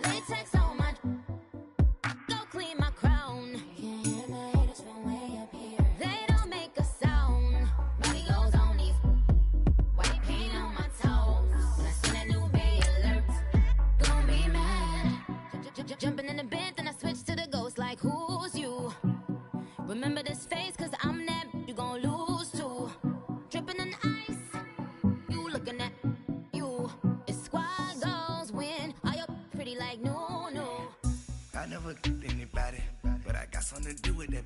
They take so much. Go clean my crown. Can't hear my haters from way up here. They don't make a sound. Body goes on these. White paint on my toes. When I see that new bay alert, gonna be mad. Jumping in the bed, then I switch to the ghost like who's you? Remember this face, cause I'm that you gon' lose too. Dripping in ice, you looking at you. It's squad goals win. Are you pretty like no, no? I never kicked anybody, but I got something to do with that.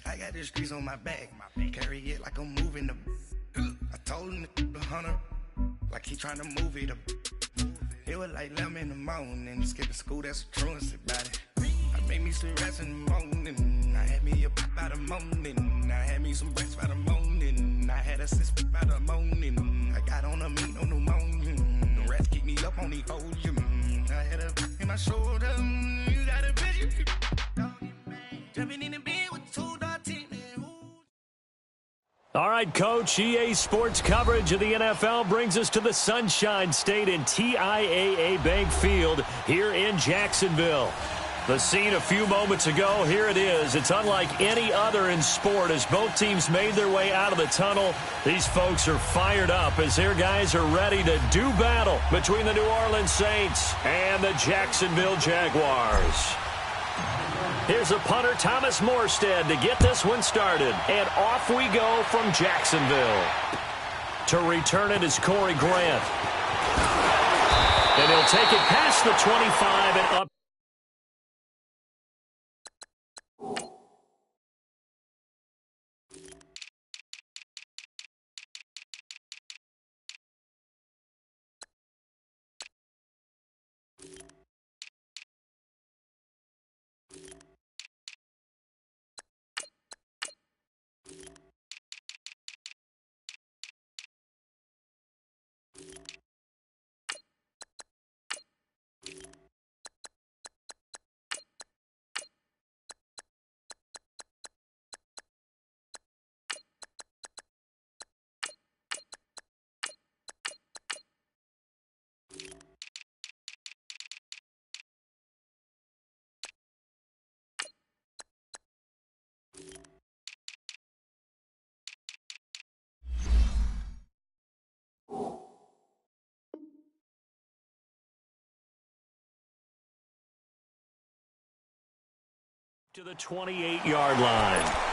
I got the streets on my back, carry it like I'm moving the. I told him the hunter, like he trying to move it up. It was like 11 in the morning, skipping school, that's the truancy about it. I made me some rest in the morning, I had me a pop by the morning, I had me some breakfast by the morning, I had a six by the morning, I got on a meat on the morning, the rats keep me up on the podium, I had a in my shoulder, you got a bitch, jumping in the bed with two dark teeth. All right, Coach, EA Sports coverage of the NFL brings us to the Sunshine State in TIAA Bank Field here in Jacksonville. The scene a few moments ago, here it is. It's unlike any other in sport as both teams made their way out of the tunnel. These folks are fired up as their guys are ready to do battle between the New Orleans Saints and the Jacksonville Jaguars. Here's a punter, Thomas Morstead, to get this one started. And off we go from Jacksonville. To return it is Corey Grant. And he'll take it past the 25 and up. To the 28-yard line.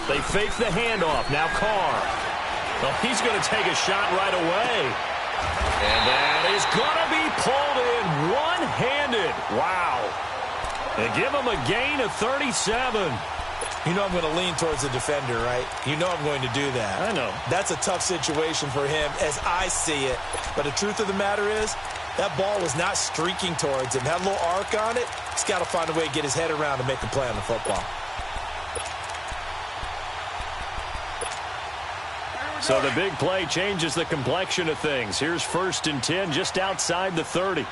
They fake the handoff. Now Carr. Well, he's going to take a shot right away. And that is going to be pulled in one-handed. Wow. They give him a gain of 37. You know I'm going to lean towards the defender, right? You know I'm going to do that. I know. That's a tough situation for him as I see it. But the truth of the matter is, that ball was not streaking towards him. Had a little arc on it. He's got to find a way to get his head around and make a play on the football. So the big play changes the complexion of things. Here's 1st and 10 just outside the 30. Hey,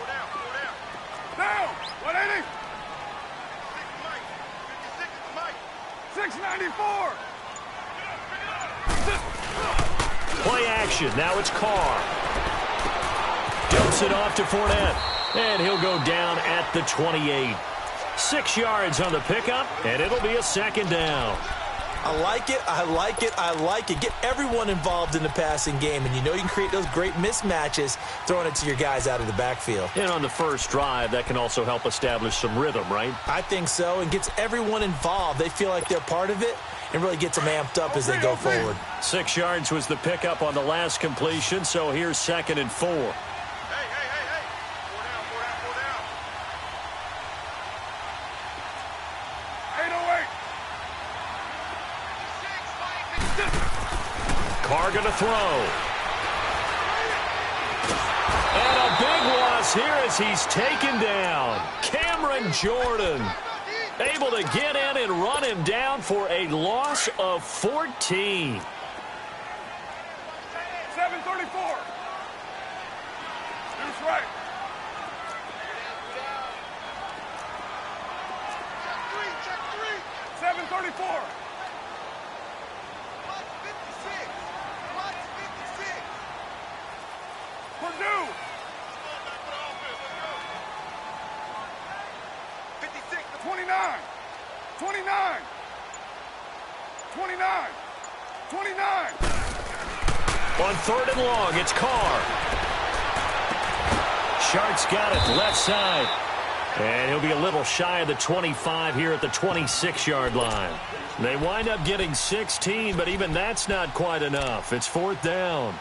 down. 180. 694. Play action. Now it's Carr. Dumps it off to Fournette. And he'll go down at the 28. 6 yards on the pickup, and it'll be a 2nd down. I like it, I like it, I like it. Get everyone involved in the passing game, and you know you can create those great mismatches throwing it to your guys out of the backfield. And on the first drive, that can also help establish some rhythm, right? I think so, and gets everyone involved. They feel like they're part of it and really gets them amped up as they go forward. 6 yards was the pickup on the last completion, so here's 2nd and 4. Carr going to throw. And a big loss here as he's taken down. Cameron Jordan able to get in and run him down for a loss of 14. 734. Deuce right. Check three. 734. Watch 56. Watch 56. Purdue. 56 to 29. 29. 29. 29. On third and long, it's Carr. Sharks got it left side. And he'll be a little shy of the 25 here at the 26-yard line. They wind up getting 16, but even that's not quite enough. It's fourth down.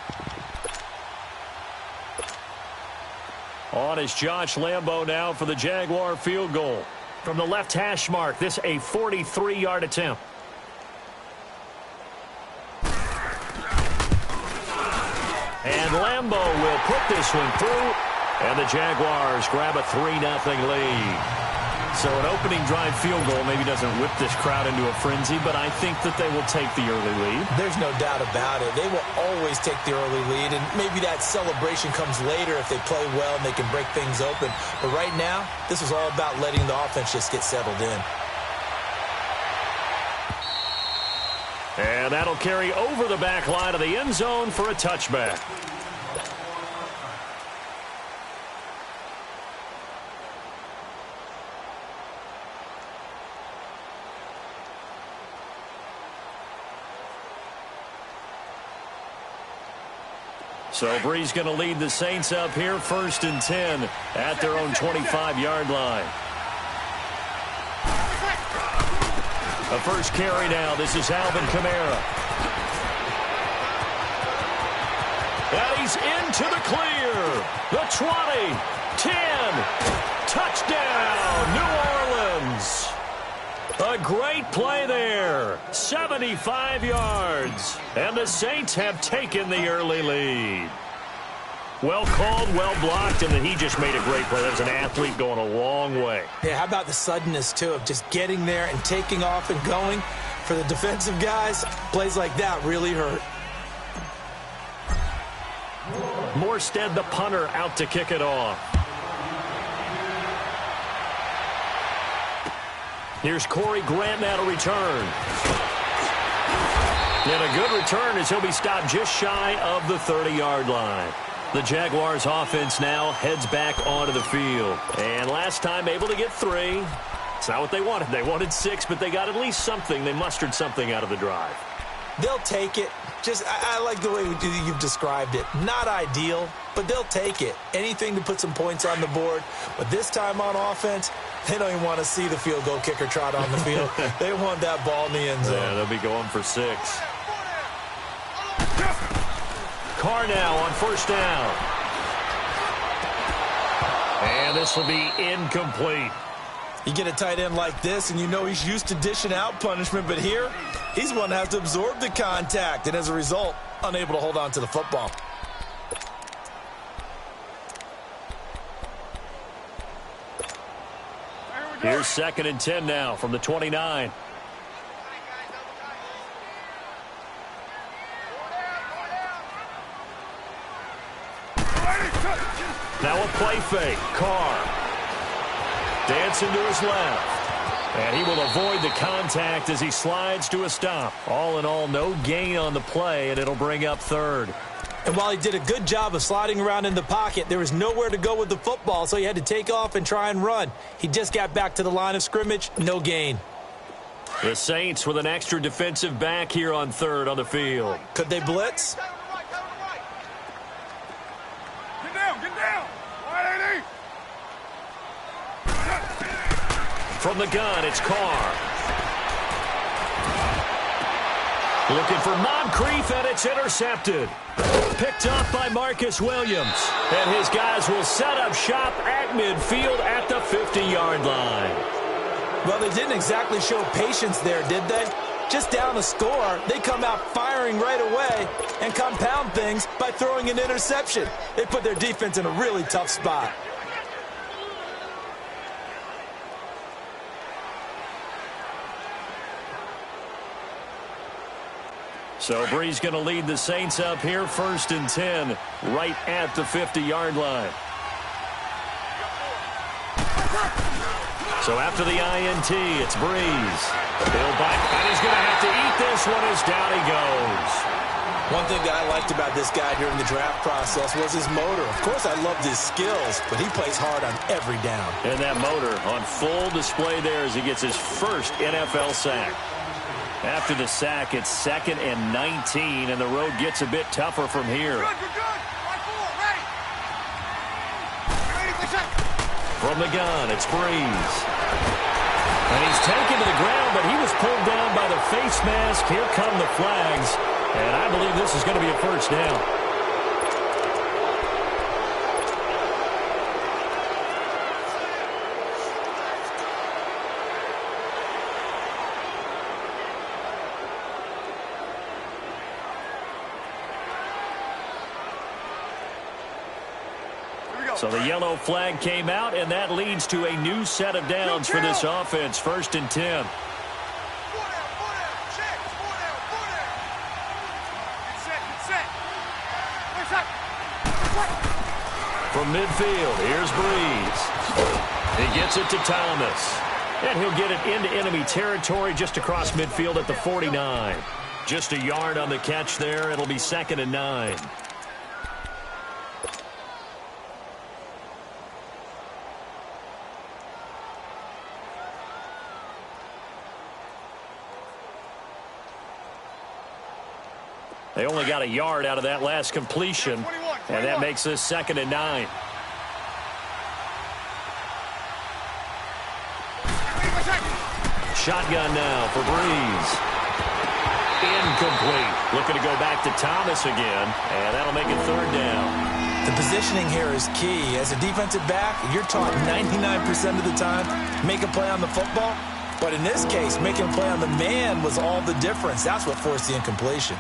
On is Josh Lambo now for the Jaguar field goal. From the left hash mark, this a 43-yard attempt. And Lambo will put this one through, and the Jaguars grab a 3-0 lead. So an opening drive field goal maybe doesn't whip this crowd into a frenzy, but I think that they will take the early lead. There's no doubt about it. They will always take the early lead, and maybe that celebration comes later if they play well and they can break things open. But right now, this is all about letting the offense just get settled in. And that'll carry over the back line of the end zone for a touchback. So Bree's going to lead the Saints up here, 1st and 10 at their own 25-yard line. The first carry now. This is Alvin Kamara. And he's into the clear. The 20, 10, touchdown, New Orleans. A great play there. 75 yards. And the Saints have taken the early lead. Well called, well blocked, and then he just made a great play. That was an athlete going a long way. Yeah, how about the suddenness, too, of just getting there and taking off and going? For the defensive guys, plays like that really hurt. Morstead, the punter, out to kick it off. Here's Corey Grant now to return. And a good return as he'll be stopped just shy of the 30-yard line. The Jaguars offense now heads back onto the field. And last time able to get 3. It's not what they wanted. They wanted 6, but they got at least something. They mustered something out of the drive. They'll take it. I like the way you've described it. Not ideal, but they'll take it. Anything to put some points on the board. But this time on offense, they don't even want to see the field goal kicker trot on the field. They want that ball in the end zone. Yeah, they'll be going for 6. Carr now on first down. And this will be incomplete. You get a tight end like this, and you know he's used to dishing out punishment, but here, he's one that has to absorb the contact, and as a result, unable to hold on to the football. Here's 2nd and 10 now from the 29. Now a play fake. Carr dancing to his left. And he will avoid the contact as he slides to a stop. All in all, no gain on the play, and it'll bring up 3rd. And while he did a good job of sliding around in the pocket, there was nowhere to go with the football, so he had to take off and try and run. He just got back to the line of scrimmage, no gain. The Saints with an extra defensive back here on 3rd on the field. Could they blitz? Get down, get down. Wide 80. From the gun, it's Carr. Looking for Moncrief, and it's intercepted. Picked up by Marcus Williams. And his guys will set up shop at midfield at the 50-yard line. Well, they didn't exactly show patience there, did they? just down a score, they come out firing right away and compound things by throwing an interception. They put their defense in a really tough spot. So Brees going to lead the Saints up here, 1st and 10, right at the 50-yard line. So after the INT, it's Brees. Bill Buck, and he's going to have to eat this one as down he goes. One thing that I liked about this guy during the draft process was his motor. Of course, I loved his skills, but he plays hard on every down. And that motor on full display there as he gets his first NFL sack. After the sack, it's 2nd and 19, and the road gets a bit tougher from here. Good, good, good. Right forward, ready. Ready for check. From the gun, it's Brees. And he's taken to the ground, but he was pulled down by the face mask. Here come the flags, and I believe this is going to be a first down. So the yellow flag came out, and that leads to a new set of downs for this offense. 1st and 10. Four down, check. Four down. Get set. Where's that? From midfield, here's Brees. He gets it to Thomas. And he'll get it into enemy territory just across midfield at the 49. Just a yard on the catch there. It'll be 2nd and 9. They only got a yard out of that last completion, and that makes this 2nd and 9. Shotgun now for Brees. Incomplete. Looking to go back to Thomas again, and that'll make it 3rd down. The positioning here is key. As a defensive back, you're taught 99% of the time, make a play on the football. But in this case, making a play on the man was all the difference. That's what forced the incompletion.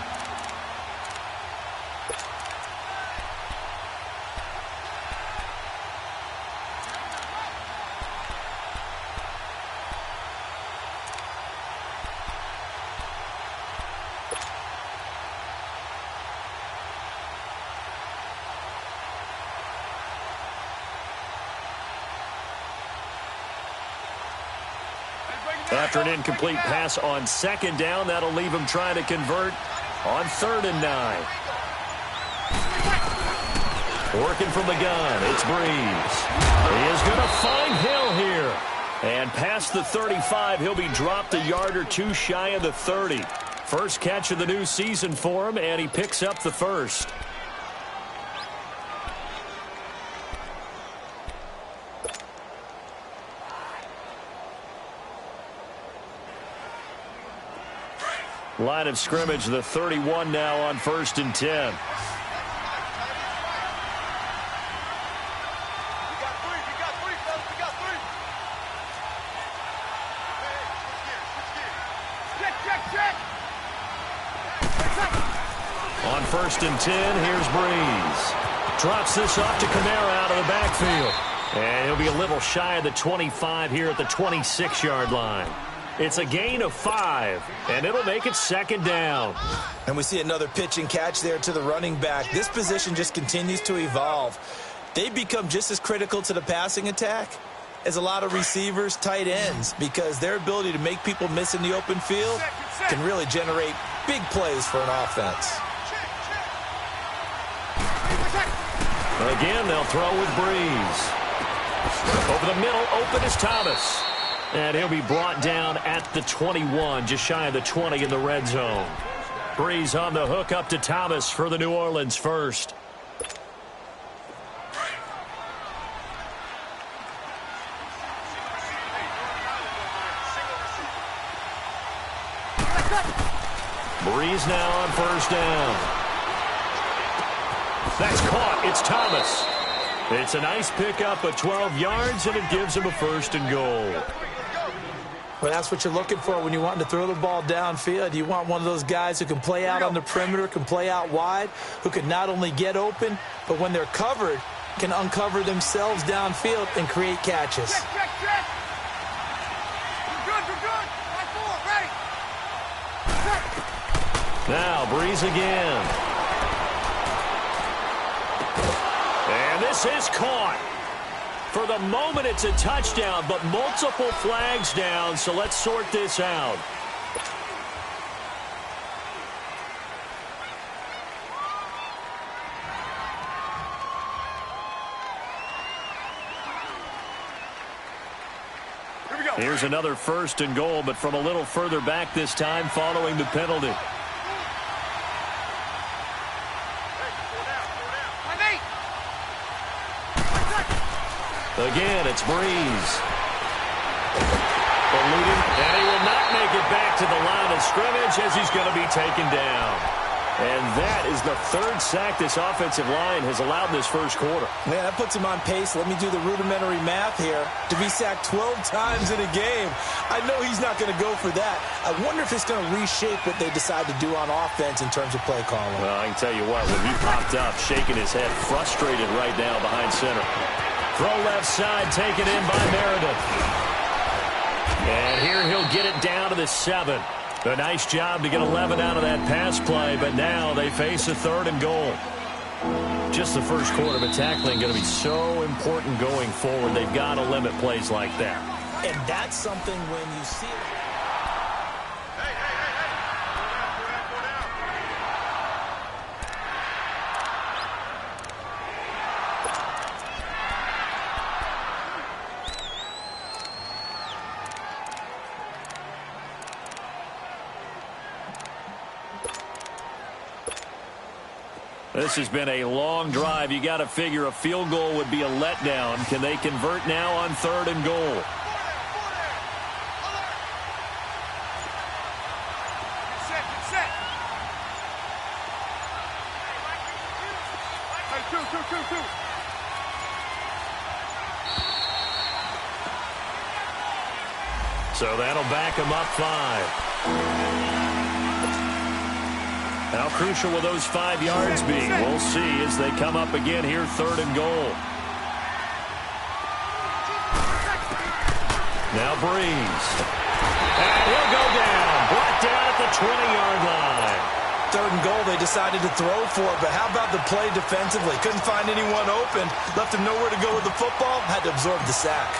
After an incomplete pass on 2nd down, that'll leave him trying to convert on 3rd and 9. Working from the gun, it's Brees. He is going to find Hill here. And past the 35, he'll be dropped a yard or two shy of the 30. First catch of the new season for him, and he picks up the first. Line of scrimmage, the 31 now on 1st and 10. We got three, fellas. We got three. Check. On 1st and 10, here's Brees. Drops this off to Kamara out of the backfield. And he'll be a little shy of the 25 here at the 26-yard line. It's a gain of 5, and it'll make it 2nd down. And we see another pitch and catch there to the running back. This position just continues to evolve. They've become just as critical to the passing attack as a lot of receivers, tight ends, because their ability to make people miss in the open field can really generate big plays for an offense. Again, they'll throw with Brees. Over the middle, open is Thomas. And he'll be brought down at the 21, just shy of the 20 in the red zone. Brees on the hook up to Thomas for the New Orleans first. Brees now on 1st down. That's caught. It's Thomas. It's a nice pickup of 12 yards, and it gives him a 1st and goal. Well, that's what you're looking for when you want to throw the ball downfield. You want one of those guys who can play out on the perimeter, can play out wide, who can not only get open, but when they're covered, can uncover themselves downfield and create catches. Check. You're good. Right forward, ready. Now, Breeze again. And this is caught. For the moment, it's a touchdown, but multiple flags down, so let's sort this out. Here we go. Here's another 1st and goal, but from a little further back this time following the penalty. Again, it's Breeze. And he will not make it back to the line of scrimmage as he's going to be taken down. And that is the 3rd sack this offensive line has allowed in this first quarter. Man, that puts him on pace. Let me do the rudimentary math here. To be sacked 12 times in a game, I know he's not going to go for that. I wonder if it's going to reshape what they decide to do on offense in terms of play calling. Well, I can tell you what, when he popped up, shaking his head, frustrated right now behind center. Throw left side, taken in by Meredith. And here he'll get it down to the 7. A nice job to get 11 out of that pass play, but now they face a 3rd and goal. Just the first quarter, but tackling going to be so important going forward. They've got to limit plays like that. And that's something when you see it. This has been a long drive. You got to figure a field goal would be a letdown. Can they convert now on 3rd and goal? Set. Hey, two. So that'll back him up 5. How crucial will those 5 yards be? We'll see as they come up again here, 3rd and goal. Now Breeze. And he'll go down. Brought down at the 20-yard line. 3rd and goal, they decided to throw for it, but how about the play defensively? Couldn't find anyone open. Left him nowhere to go with the football. Had to absorb the sack.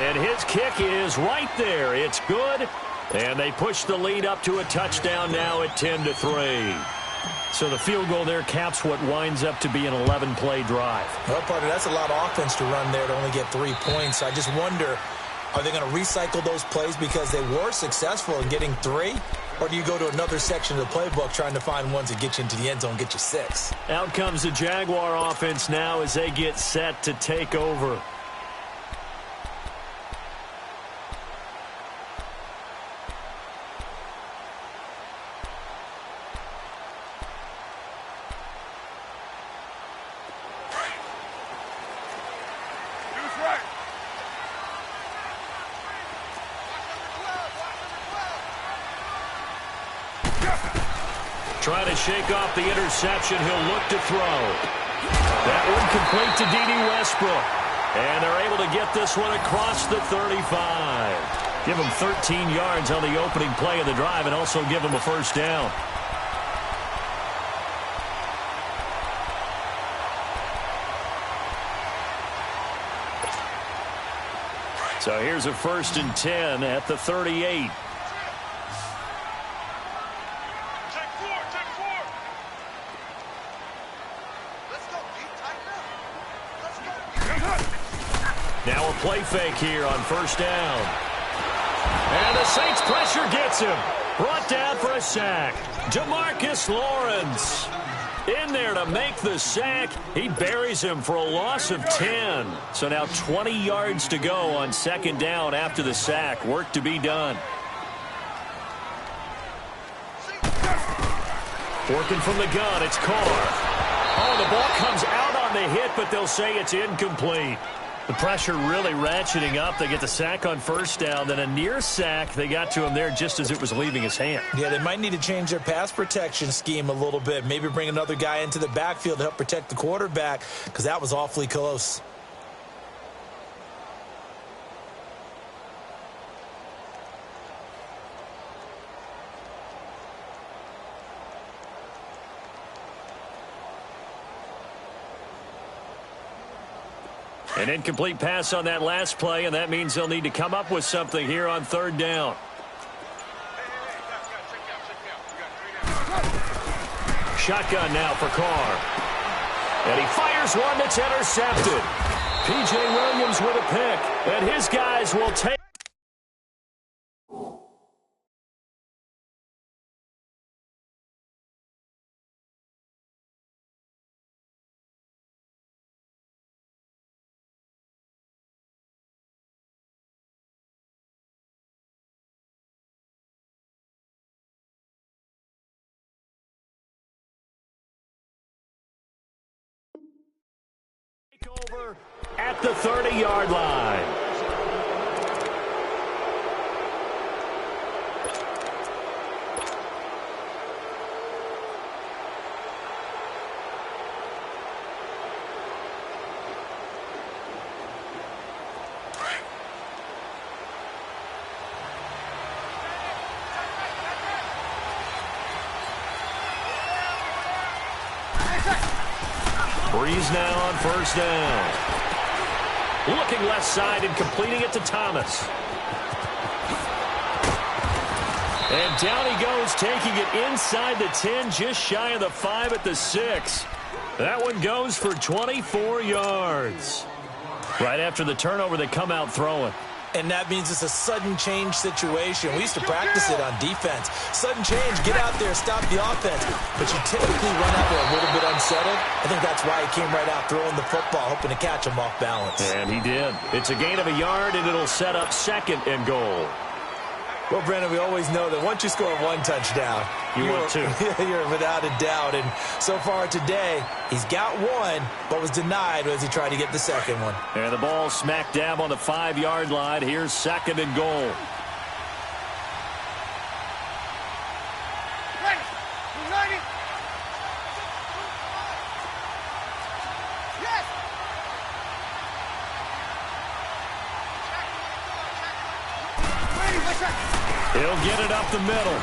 And his kick is right there. It's good. And they push the lead up to a touchdown now at 10-3. So the field goal there caps what winds up to be an 11-play drive. Well, partner, that's a lot of offense to run there to only get 3 points. I just wonder, are they going to recycle those plays because they were successful in getting 3? Or do you go to another section of the playbook trying to find ones that get you into the end zone, get you 6? Out comes the Jaguar offense now as they get set to take over. Trying to shake off the interception. He'll look to throw. That one complete to D.D. Westbrook. And they're able to get this one across the 35. Give him 13 yards on the opening play of the drive and also give him a first down. So here's a 1st and 10 at the 38. Now a play fake here on 1st down. And the Saints pressure gets him. Brought down for a sack. Jamarcus Lawrence in there to make the sack. He buries him for a loss of 10. So now 20 yards to go on 2nd down after the sack. Work to be done. Working from the gun, it's Carr. Oh, the ball comes out on on the hit, but they'll say it's incomplete. The pressure really ratcheting up. They get the sack on first down, then a near sack. They got to him there just as it was leaving his hand. Yeah, they might need to change their pass protection scheme a little bit. Maybe bring another guy into the backfield to help protect the quarterback, because that was awfully close. An incomplete pass on that last play, and that means they'll need to come up with something here on third down. Shotgun now for Carr. And he fires one that's intercepted. P.J. Williams with a pick, and his guys will take. Over at the 30-yard line. Breeze now on first down. Looking left side and completing it to Thomas. And down he goes, taking it inside the 10, just shy of the 5 at the 6. That one goes for 24 yards. Right after the turnover, they come out throwing. And that means it's a sudden change situation. We used to practice it on defense. Sudden change, get out there, stop the offense. But you typically run out there a little bit unsettled. I think that's why he came right out throwing the football, hoping to catch him off balance. And he did. It's a gain of a yard, and it'll set up second and goal. Well, Brandon, we always know that once you score one touchdown, you're without a doubt. And so far today, he's got one, but was denied as he tried to get the second one. And the ball smack dab on the 5-yard line. Here's second and goal. He'll get it up the middle.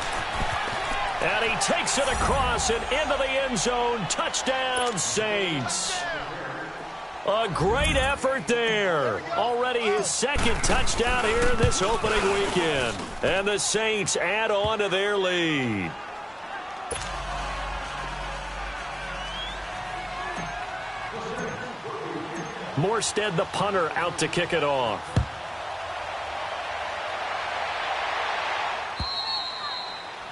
And he takes it across and into the end zone. Touchdown, Saints. A great effort there. Already his second touchdown here in this opening weekend. And the Saints add on to their lead. Morstead, the punter, out to kick it off.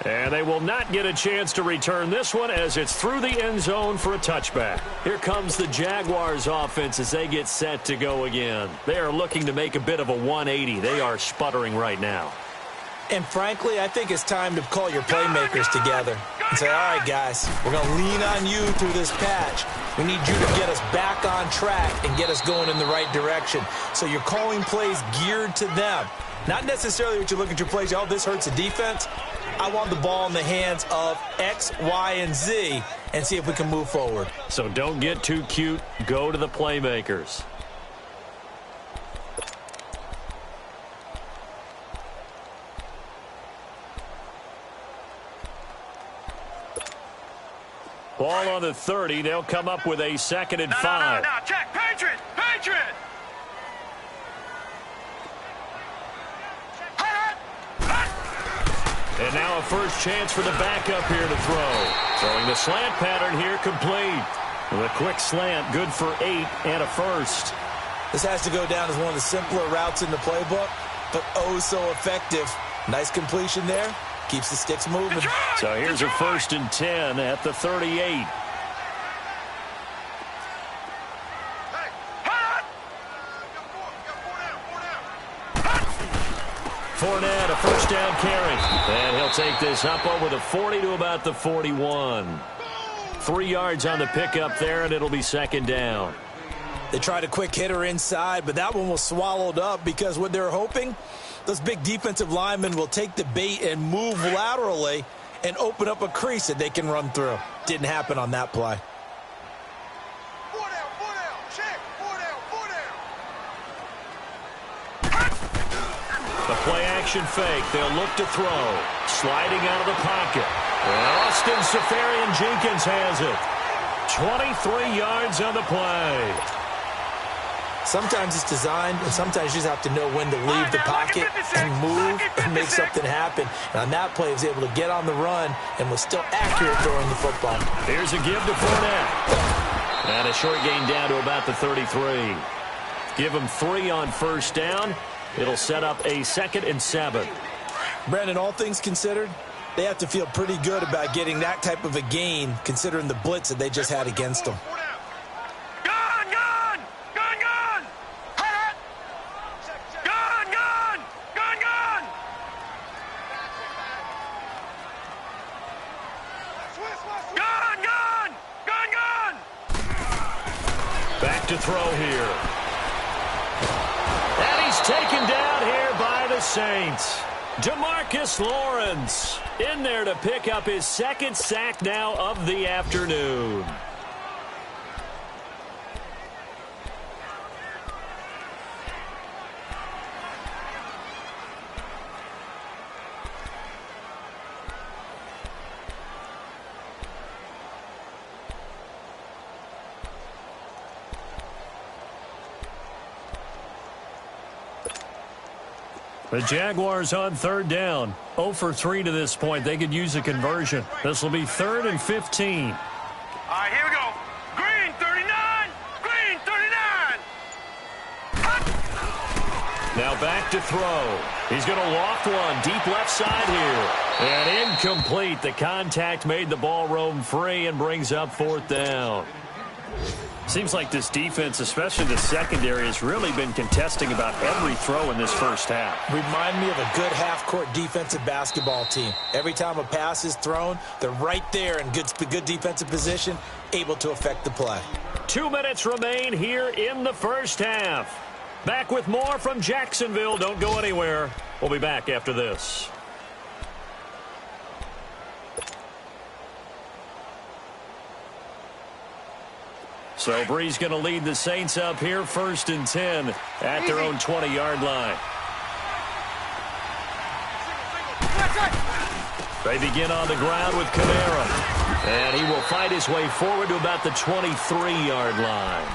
And they will not get a chance to return this one as it's through the end zone for a touchback. Here comes the Jaguars offense as they get set to go again. They are looking to make a bit of a 180. They are sputtering right now. And frankly, I think it's time to call your playmakers together and say, all right, guys, we're going to lean on you through this patch. We need you to get us back on track and get us going in the right direction. So you're calling plays geared to them. Not necessarily what you look at your plays, oh, this hurts the defense. I want the ball in the hands of X, Y, and Z and see if we can move forward. So don't get too cute. Go to the playmakers. Ball on the 30. They'll come up with a 2nd and 5. No, check. Patriot! Patriot! And now a first chance for the backup here to throw. Throwing the slant pattern here complete. With a quick slant, good for 8 and a first. This has to go down as one of the simpler routes in the playbook, but oh so effective. Nice completion there. Keeps the sticks moving. So here's a 1st and 10 at the 38. Fournette, a first down carry. And he'll take this up over the 40 to about the 41. 3 yards on the pickup there, and it'll be second down. They tried a quick hitter inside, but that one was swallowed up because what they're hoping, those big defensive linemen will take the bait and move laterally and open up a crease that they can run through. Didn't happen on that play. The play-action fake. They'll look to throw. Sliding out of the pocket. Austin Seferian-Jenkins has it. 23 yards on the play. Sometimes it's designed, and sometimes you just have to know when to leave the pocket and move and make something happen. And on that play, he was able to get on the run and was still accurate throwing the football. Here's a give to Fournette. And a short gain down to about the 33. Give him 3 on first down. It'll set up a 2nd and 7. Brandon, all things considered, they have to feel pretty good about getting that type of a gain considering the blitz that they just had against them. Back to throw here. And he's taken down here by the Saints. DeMarcus Lawrence in there to pick up his 2nd sack now of the afternoon. The Jaguars on 3rd down. 0 for 3 to this point. They could use a conversion. This will be 3rd and 15. All right, here we go. Green 39. Green 39. Now back to throw. He's going to loft one deep left side here. And incomplete. The contact made the ball roam free and brings up 4th down. Seems like this defense, especially the secondary, has really been contesting about every throw in this first half. Remind me of a good half-court defensive basketball team. Every time a pass is thrown, they're right there in good defensive position, able to affect the play. 2 minutes remain here in the first half. Back with more from Jacksonville. Don't go anywhere. We'll be back after this. So Bree's going to lead the Saints up here 1st and 10 at their own 20-yard line. They begin on the ground with Kamara. And he will fight his way forward to about the 23-yard line.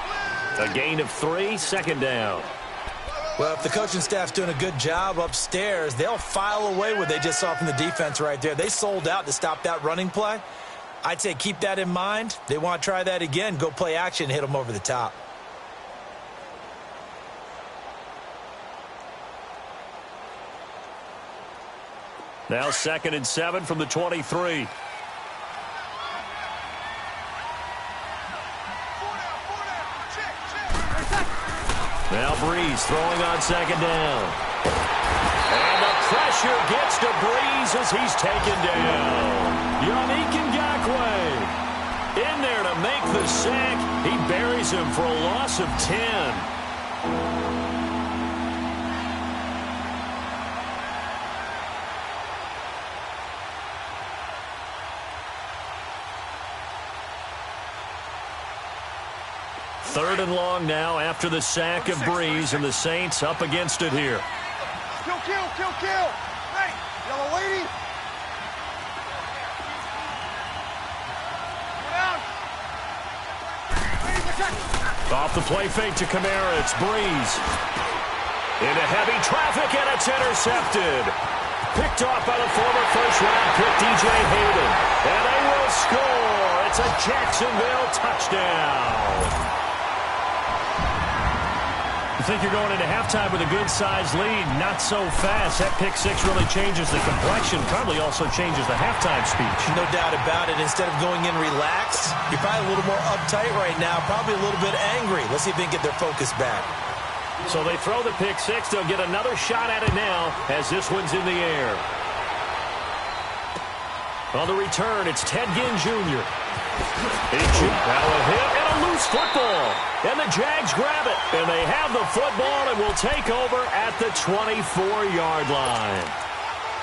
A gain of 3, 2nd down. Well, if the coaching staff's doing a good job upstairs, they'll file away what they just saw from the defense right there. They sold out to stop that running play. I'd say keep that in mind. They want to try that again. Go play action, hit them over the top. Now 2nd and 7 from the 23. Now Breeze throwing on 2nd down. And the pressure gets to Breeze as he's taken down. Yannick Ngakoue in there to make the sack. He buries him for a loss of 10. Third and long now after the sack of Breeze, and the Saints up against it here. Kill, kill, kill, kill. Hey, yellow lady. Off the play fake to Kamara, it's Breeze. Into heavy traffic, and it's intercepted. Picked off by the former first-round pick, DJ Hayden. And they will score. It's a Jacksonville touchdown. You think you're going into halftime with a good-sized lead. Not so fast. That pick six really changes the complexion. Probably also changes the halftime speech. No doubt about it. Instead of going in relaxed, you're probably a little more uptight right now. Probably a little bit angry. Let's see if they can get their focus back. So they throw the pick six. They'll get another shot at it now as this one's in the air. On the return, it's Ted Ginn Jr. Now a hit and a loose football. And the Jags grab it. And they have the football and will take over at the 24-yard line.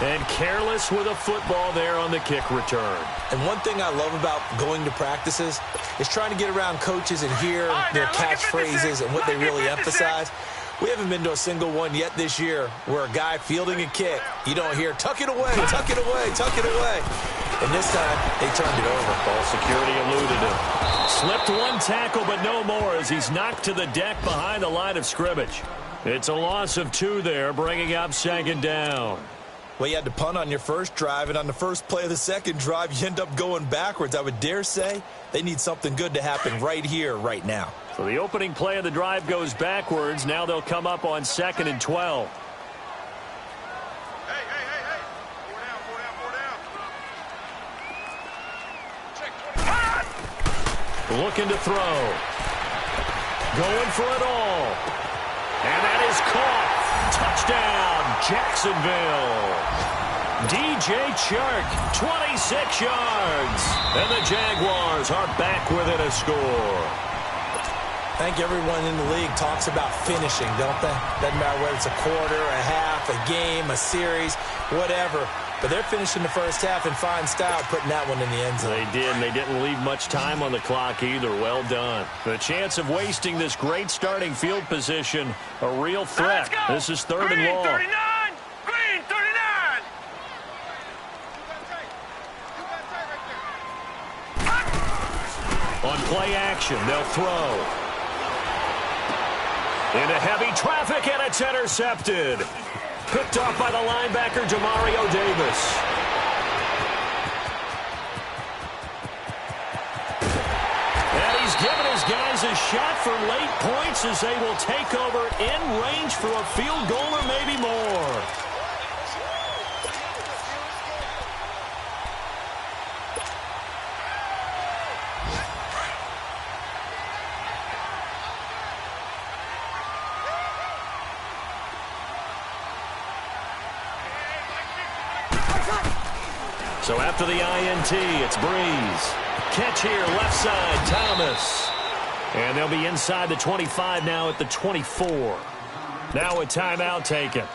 And careless with a football there on the kick return. And one thing I love about going to practices is trying to get around coaches and hear their catchphrases and what they really emphasize. We haven't been to a single one yet this year where a guy fielding a kick, you don't hear, tuck it away, tuck it away, tuck it away. And this time, they turned it over. Ball security eluded him. Slipped one tackle, but no more as he's knocked to the deck behind the line of scrimmage. It's a loss of 2 there, bringing up 2nd down. Well, you had to punt on your first drive, and on the first play of the second drive, you end up going backwards. I would dare say they need something good to happen right here, right now. So the opening play of the drive goes backwards. Now they'll come up on 2nd and 12. Hey. Four down. Check. Looking to throw. Going for it all. And that is caught. Touchdown, Jacksonville. DJ Chark, 26 yards. And the Jaguars are back within a score. I think everyone in the league talks about finishing, don't they? Doesn't matter whether it's a quarter, a half, a game, a series, whatever. But they're finishing the first half in fine style, putting that one in the end zone. They did, and they didn't leave much time on the clock either. Well done. The chance of wasting this great starting field position, a real threat. This is 3rd and long. 39! Green, 39! On play action, they'll throw. Into heavy traffic, and it's intercepted. Picked off by the linebacker, Demario Davis. And he's given his guys a shot for late points as they will take over in range for a field goal or maybe more. So after the INT, it's Breeze. Catch here, left side, Thomas. And they'll be inside the 25 now at the 24. Now a timeout taken.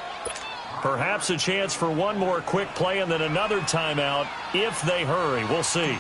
Perhaps a chance for one more quick play and then another timeout if they hurry. We'll see.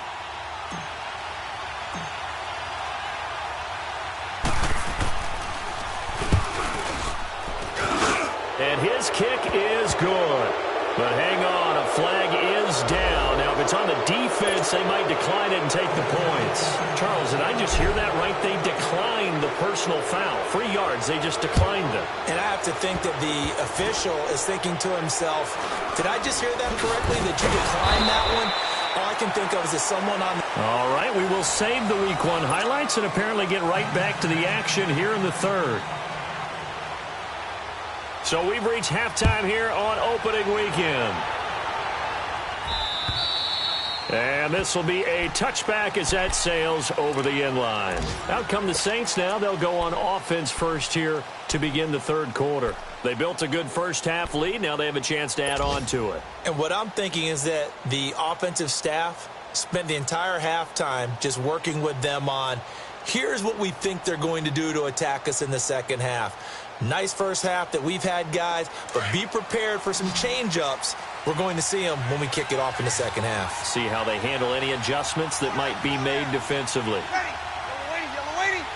And his kick is good. But hang on, a flag is down. Now, if it's on the defense, they might decline it and take the points. Charles, did I just hear that right? They declined the personal foul. 3 yards, they just declined them. And I have to think that the official is thinking to himself, did I just hear that correctly, that you declined that one? All I can think of is that someone on the... All right, we will save the Week 1 highlights and apparently get right back to the action here in the 3rd. So we've reached halftime here on opening weekend. And this will be a touchback as that sails over the end line. Out come the Saints now. They'll go on offense first here to begin the 3rd quarter. They built a good first half lead. Now they have a chance to add on to it. And what I'm thinking is that the offensive staff spent the entire halftime just working with them on, here's what we think they're going to do to attack us in the second half. Nice first half that we've had, guys, but be prepared for some change-ups. We're going to see them when we kick it off in the second half. See how they handle any adjustments that might be made defensively. Yellow waiting.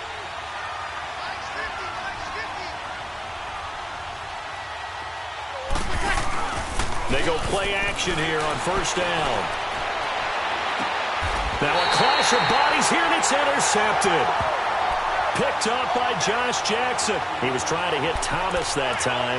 They go play action here on first down. Now a clash of bodies here, and it's intercepted. Picked up by Josh Jackson. He was trying to hit Thomas that time.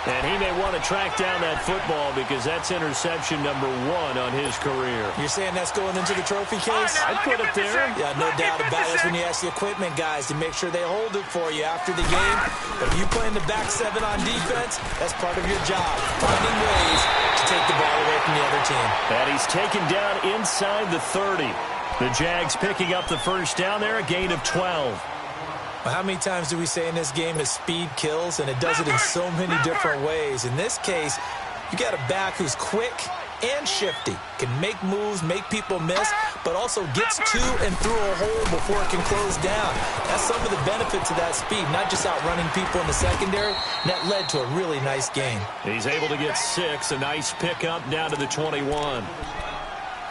And he may want to track down that football because that's interception number 1 on his career. You're saying that's going into the trophy case? I'd put it there. Yeah, no doubt about it. That's when you ask the equipment guys to make sure they hold it for you after the game. But if you play in the back 7 on defense, that's part of your job, finding ways to take the ball away from the other team. And he's taken down inside the 30. The Jags picking up the first down there, a gain of 12. Well, how many times do we say in this game that speed kills, and it does it in so many different ways? In this case, you got a back who's quick and shifty, can make moves, make people miss, but also gets to and through a hole before it can close down. That's some of the benefits of that speed, not just outrunning people in the secondary. And that led to a really nice gain. He's able to get 6, a nice pickup down to the 21.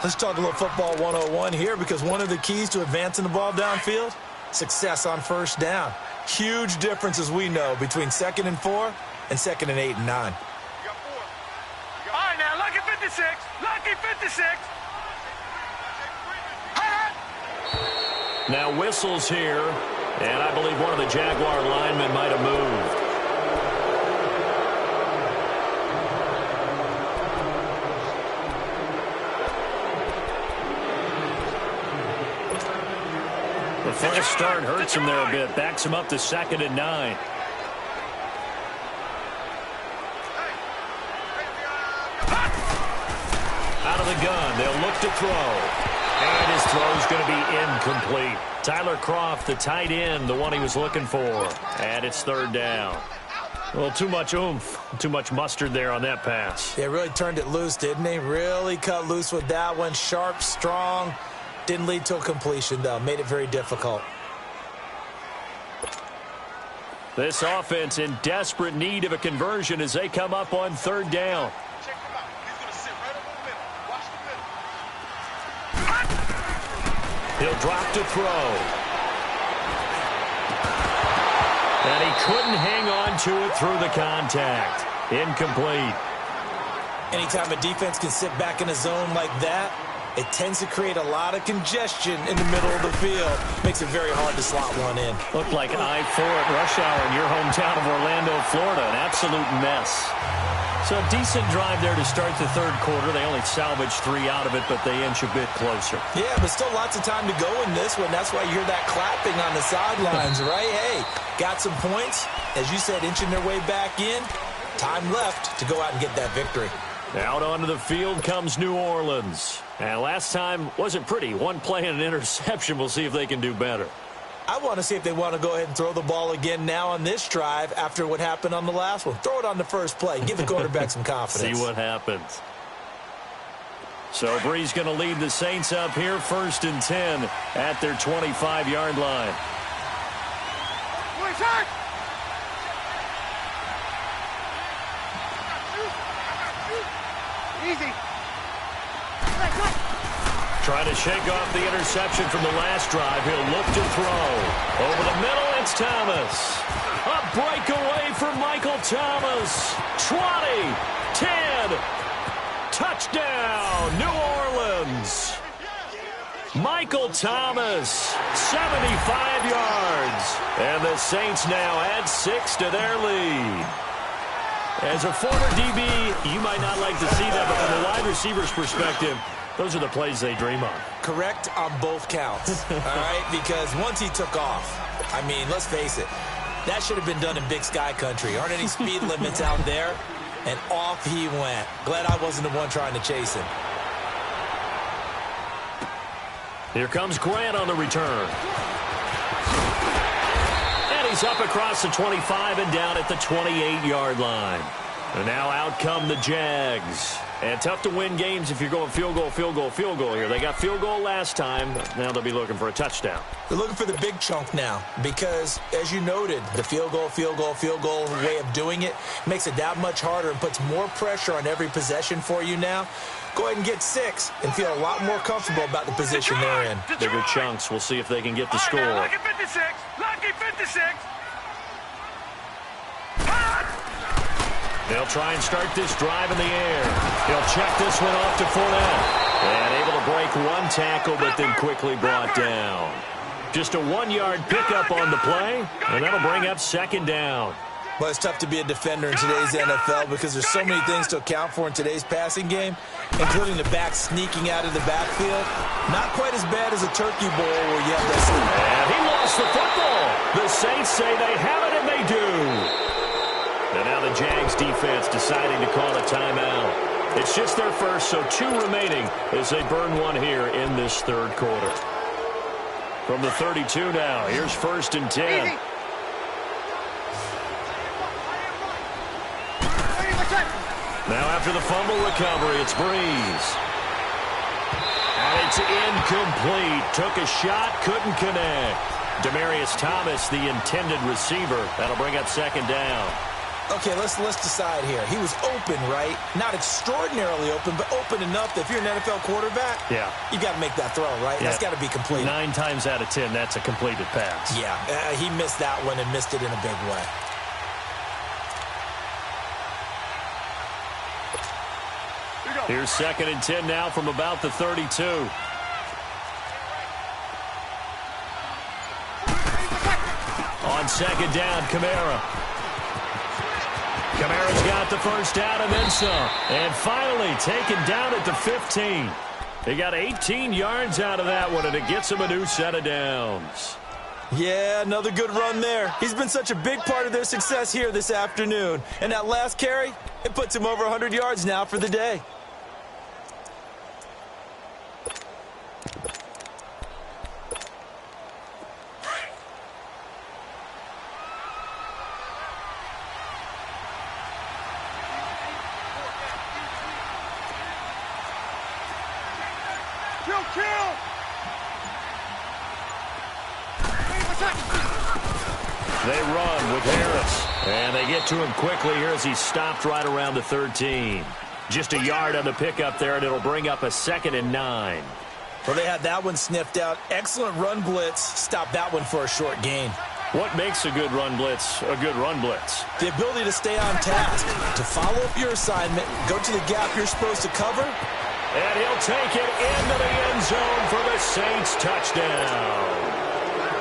Let's talk a little football 101 here, because one of the keys to advancing the ball downfield, success on first down. Huge difference, as we know, between 2nd and 4 and 2nd and 8 and 9. All right, now, lucky 56. Lucky 56. Now whistles here, and I believe one of the Jaguar linemen might have moved. The false start hurts him there a bit, backs him up to 2nd and 9. Out of the gun, they'll look to throw. And his throw's going to be incomplete. Tyler Kroft, the tight end, the one he was looking for. And it's 3rd down. Well, too much oomph, too much mustard there on that pass. They really turned it loose, didn't they? Really cut loose with that one. Sharp, strong. Didn't lead to a completion, though. Made it very difficult. This offense in desperate need of a conversion as they come up on 3rd down. He'll drop to throw. And he couldn't hang on to it through the contact. Incomplete. Anytime a defense can sit back in a zone like that, it tends to create a lot of congestion in the middle of the field. Makes it very hard to slot one in. Looked like I-4 at rush hour in your hometown of Orlando, Florida. An absolute mess. So a decent drive there to start the 3rd quarter. They only salvaged 3 out of it, but they inch a bit closer. Yeah, but still lots of time to go in this one. That's why you hear that clapping on the sidelines, right? Hey, got some points. As you said, inching their way back in. Time left to go out and get that victory. Out onto the field comes New Orleans. And last time wasn't pretty. One play and an interception. We'll see if they can do better. I want to see if they want to go ahead and throw the ball again now on this drive after what happened on the last one. Throw it on the first play. Give the quarterback some confidence. See what happens. So Bree's going to lead the Saints up here 1st and 10 at their 25-yard line. Easy. Trying to shake off the interception from the last drive. He'll look to throw. Over the middle, it's Thomas. A breakaway for Michael Thomas. 20, 10, touchdown, New Orleans. Michael Thomas, 75 yards. And the Saints now add 6 to their lead. As a former DB, you might not like to see that, but from a wide receiver's perspective, those are the plays they dream of. Correct on both counts, all right? Because once he took off, I mean, let's face it, that should have been done in Big Sky Country. Aren't any speed limits out there? And off he went. Glad I wasn't the one trying to chase him. Here comes Grant on the return. And he's up across the 25 and down at the 28-yard line. And now out come the Jags. And tough to win games if you're going field goal, field goal, field goal here. They got field goal last time. Now they'll be looking for a touchdown. They're looking for the big chunk now because, as you noted, the field goal way of doing it makes it that much harder and puts more pressure on every possession for you now. Go ahead and get 6 and feel a lot more comfortable about the position they're in. Bigger chunks. We'll see if they can get the score. Lucky 56. Lucky 56. They'll try and start this drive in the air. He'll check this one off to Fournette. And able to break one tackle, but then quickly brought down. Just a 1-yard pickup on the play, and that'll bring up 2nd down. Well, it's tough to be a defender in today's NFL because there's so many things to account for in today's passing game, including the back sneaking out of the backfield. Not quite as bad as a turkey bowl where you have this. And he lost the football. The Saints say they have it, and they do. And now the Jags defense deciding to call a timeout. It's just their first, so 2 remaining as they burn one here in this 3rd quarter. From the 32 now, here's 1st and 10. Now after the fumble recovery, it's Breeze. And he it's incomplete. Took a shot, couldn't connect. Demaryius Thomas, the intended receiver. That'll bring up second down. Okay, let's decide here. He was open, right? Not extraordinarily open, but open enough that if you're an NFL quarterback, you got to make that throw, right? That's got to be completed. 9 times out of 10, that's a completed pass. Yeah, he missed that one and missed it in a big way. Here's 2nd and 10 now from about the 32. On 2nd down, Kamara. Kamara's got the first down and then some. And finally taken down at the 15. He got 18 yards out of that one, and it gets him a new set of downs. Yeah, another good run there. He's been such a big part of their success here this afternoon. And that last carry, it puts him over 100 yards now for the day. They run with Harris, and they get to him quickly here as he's stopped right around the 13. Just a yard on the pickup there, and it'll bring up a 2nd and 9. Well, they had that one sniffed out. Excellent run blitz. Stop that one for a short gain. What makes a good run blitz a good run blitz? The ability to stay on task, to follow up your assignment, go to the gap you're supposed to cover. And he'll take it into the end zone for the Saints touchdown.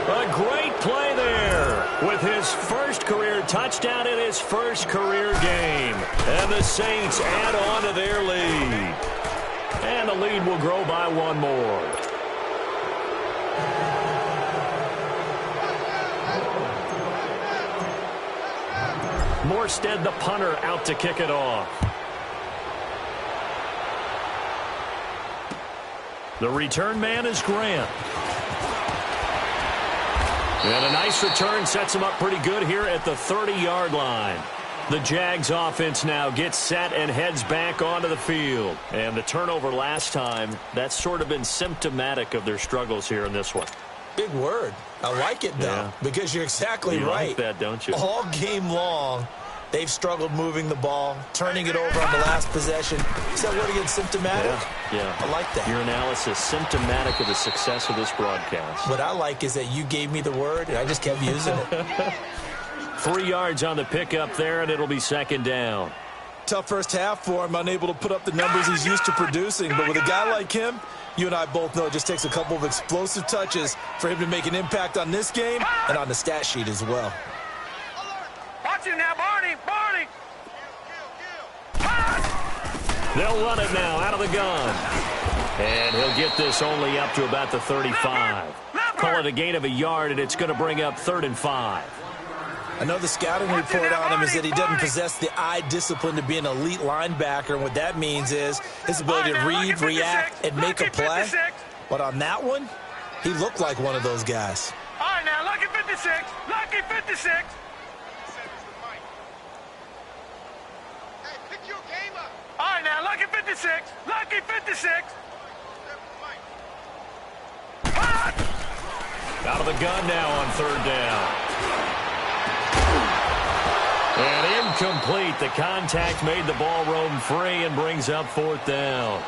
A great play there with his first career touchdown in his first career game. And the Saints add on to their lead. And the lead will grow by one more. Morstead, the punter, out to kick it off. The return man is Grant. And a nice return sets him up pretty good here at the 30-yard line. The Jags offense now gets set and heads back onto the field. And the turnover last time, that's sort of been symptomatic of their struggles here in this one. Big word. I like it, though, because you're exactly right. You like that, don't you? All game long, they've struggled moving the ball, turning it over on the last possession. Is that word again, symptomatic? Yeah. I like that. Your analysis, symptomatic of the success of this broadcast. What I like is that you gave me the word, and I just kept using it. 3 yards on the pickup there, and it'll be 2nd down. Tough first half for him, unable to put up the numbers he's used to producing. But with a guy like him, you and I both know it just takes a couple of explosive touches for him to make an impact on this game and on the stat sheet as well. Watch him now, Barney! They'll run it now out of the gun. And he'll get this only up to about the 35. Call it a gain of a yard, and it's going to bring up 3rd and 5. I know the scouting report on him is that he doesn't possess the eye discipline to be an elite linebacker. And what that means is his ability to read, react, and make a play. But on that one, he looked like one of those guys. All right, now, lucky 56. Lucky 56. All right, now, lucky 56. Lucky 56. Out of the gun now on 3rd down. And incomplete. The contact made the ball roam free and brings up 4th down.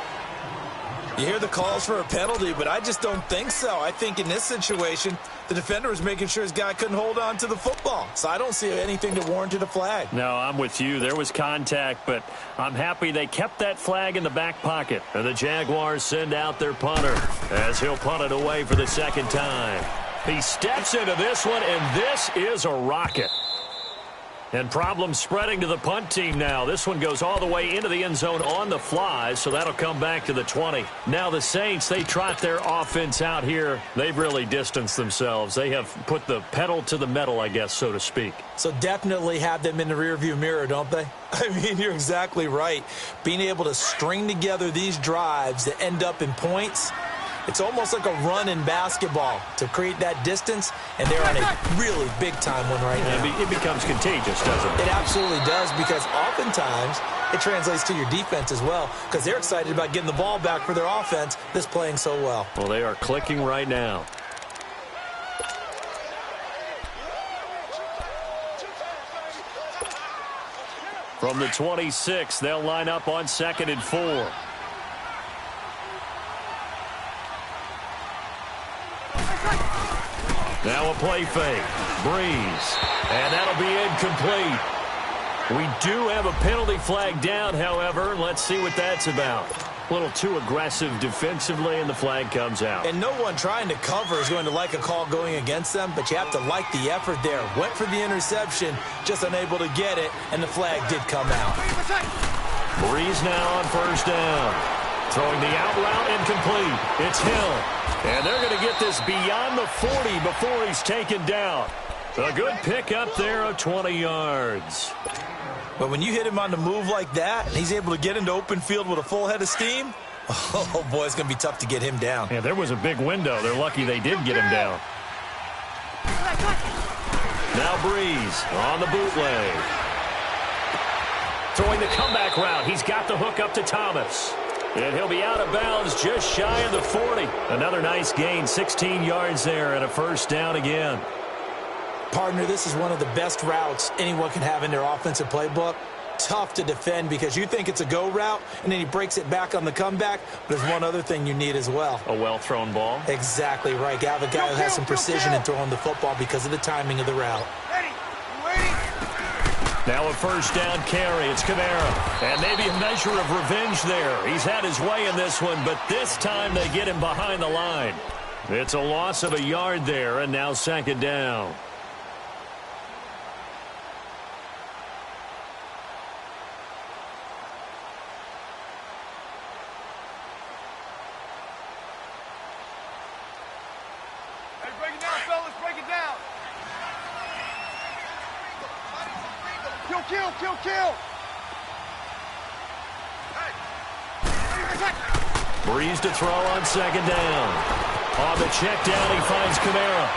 You hear the calls for a penalty, but I just don't think so. I think in this situation, the defender was making sure his guy couldn't hold on to the football. So I don't see anything that warranted a flag. No, I'm with you. There was contact, but I'm happy they kept that flag in the back pocket. And the Jaguars send out their punter as he'll punt it away for the 2nd time. He steps into this one, and this is a rocket. And problems spreading to the punt team now. This one goes all the way into the end zone on the fly, so that'll come back to the 20. Now the Saints, they trot their offense out here. They've really distanced themselves. They have put the pedal to the metal, I guess, so to speak. So definitely have them in the rearview mirror, don't they? I mean, you're exactly right. Being able to string together these drives that end up in points, It's almost like a run in basketball to create that distance, and they're on a really big-time one right now. It becomes contagious, doesn't it? It absolutely does, because oftentimes it translates to your defense as well, because they're excited about getting the ball back for their offense that's playing so well. Well, they are clicking right now. From the 26, they'll line up on 2nd and 4. Now a play fake. Breeze. And that'll be incomplete. We do have a penalty flag down, however. Let's see what that's about. A little too aggressive defensively, and the flag comes out. And no one trying to cover is going to like a call going against them, but you have to like the effort there. Went for the interception, just unable to get it, and the flag did come out. Breeze now on 1st down. Throwing the out route incomplete. It's Hill. And they're going to get this beyond the 40 before he's taken down. A good pickup there of 20 yards. But when you hit him on the move like that, and he's able to get into open field with a full head of steam, oh, boy, it's going to be tough to get him down. Yeah, there was a big window. They're lucky they did get him down. Now Breeze on the bootleg. Throwing the comeback route. He's got the hook up to Thomas. And he'll be out of bounds just shy of the 40. Another nice gain, 16 yards there, and a 1st down again. Partner, this is one of the best routes anyone can have in their offensive playbook. Tough to defend because you think it's a go route, and then he breaks it back on the comeback. But there's one other thing you need as well. A well-thrown ball. Exactly right. You have a guy who has some precision in throwing the football because of the timing of the route. Now a 1st down carry. It's Kamara. And maybe a measure of revenge there. He's had his way in this one, but this time they get him behind the line. It's a loss of a yard there, and now 2nd down. Kill! Breeze to throw on 2nd down. On the check down, he finds Kamara.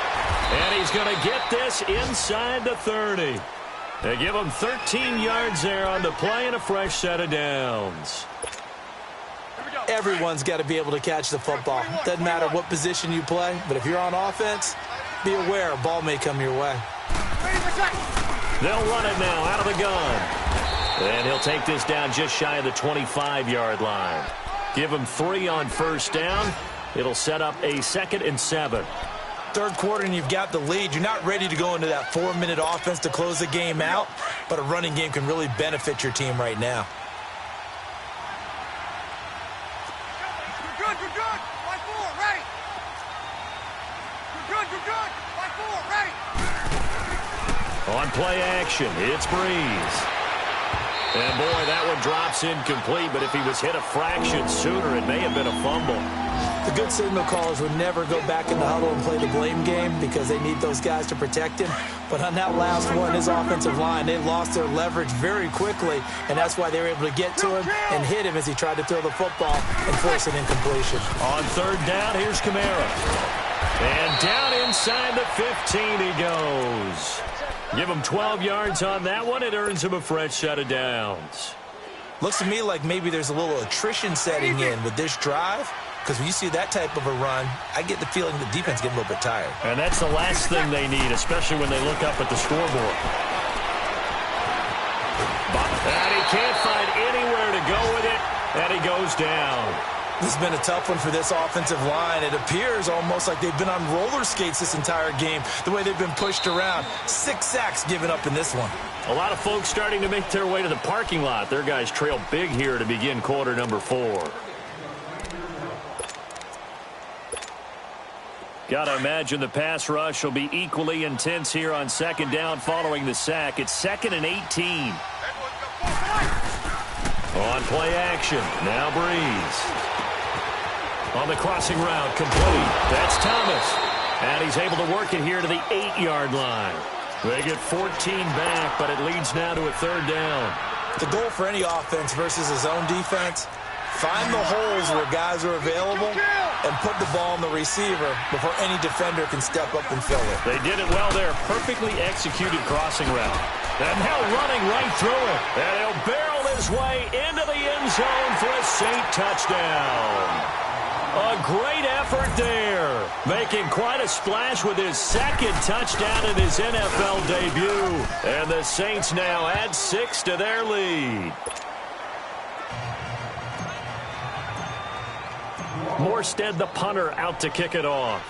And he's going to get this inside the 30. They give him 13 yards there on the play and a fresh set of downs. Everyone's got to be able to catch the football. Doesn't matter what position you play, but if you're on offense, be aware a ball may come your way. They'll run it now out of the gun. And he'll take this down just shy of the 25-yard line. Give him 3 on 1st down. It'll set up a 2nd and 7. 3rd quarter and you've got the lead. You're not ready to go into that 4-minute offense to close the game out, but a running game can really benefit your team right now. You're good. Line 4, ready. You're good. Line 4, ready. On play action, it's Breeze. And, boy, that one drops incomplete, but if he was hit a fraction sooner, it may have been a fumble. The good signal callers would never go back in the huddle and play the blame game because they need those guys to protect him. But on that last one, his offensive line, they lost their leverage very quickly, and that's why they were able to get to him and hit him as he tried to throw the football and force an incompletion. On 3rd down, here's Kamara. And down inside the 15 he goes. Give him 12 yards on that one. It earns him a fresh set of downs. Looks to me like maybe there's a little attrition setting in with this drive, because when you see that type of a run, I get the feeling the defense getting a little bit tired. And that's the last thing they need, especially when they look up at the scoreboard. And he can't find anywhere to go with it, and he goes down. This has been a tough one for this offensive line. It appears almost like they've been on roller skates this entire game, the way they've been pushed around. 6 sacks given up in this one. A lot of folks starting to make their way to the parking lot. Their guys trail big here to begin quarter number 4. Got to imagine the pass rush will be equally intense here on 2nd down following the sack. It's 2nd and 18. On play action, now Breeze. On the crossing route, complete. That's Thomas. And he's able to work it here to the 8-yard line. They get 14 back, but it leads now to a 3rd down. The goal for any offense versus his own defense, find the holes where guys are available and put the ball on the receiver before any defender can step up and fill it. They did it well there. Perfectly executed crossing route. And now running right through it. And he'll barrel his way into the end zone for a Saint touchdown. A great effort there. Making quite a splash with his second touchdown in his NFL debut. And the Saints now add 6 to their lead. Morstead, the punter, out to kick it off.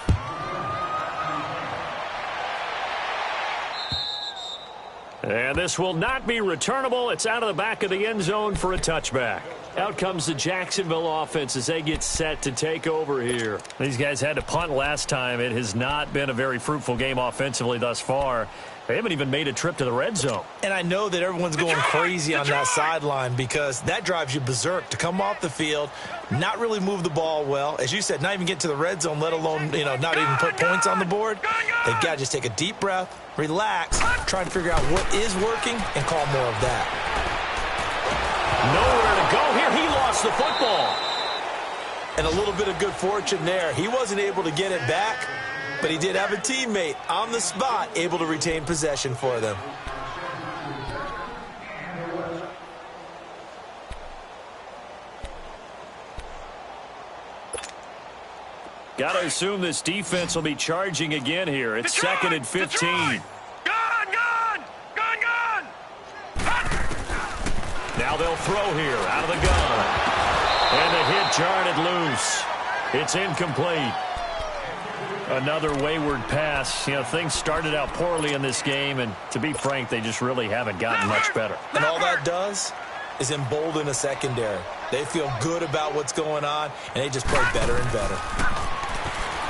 And this will not be returnable. It's out of the back of the end zone for a touchback. Out comes the Jacksonville offense as they get set to take over here. These guys had to punt last time. It has not been a very fruitful game offensively thus far. They haven't even made a trip to the red zone. And I know that everyone's going crazy on that sideline because that drives you berserk to come off the field, not really move the ball well. As you said, not even get to the red zone, let alone, not even put points on the board. They've got to just take a deep breath, relax, try to figure out what is working, and call more of that. Nowhere to go here. He lost the football. And a little bit of good fortune there. He wasn't able to get it back, but he did have a teammate on the spot able to retain possession for them. Got to assume this defense will be charging again here. It's second and 15. Now they'll throw here out of the gun. And the hit jarred loose. It's incomplete. Another wayward pass. Things started out poorly in this game, and to be frank, they just really haven't gotten much better. And all that does is embolden a secondary. They feel good about what's going on, and they just play better and better.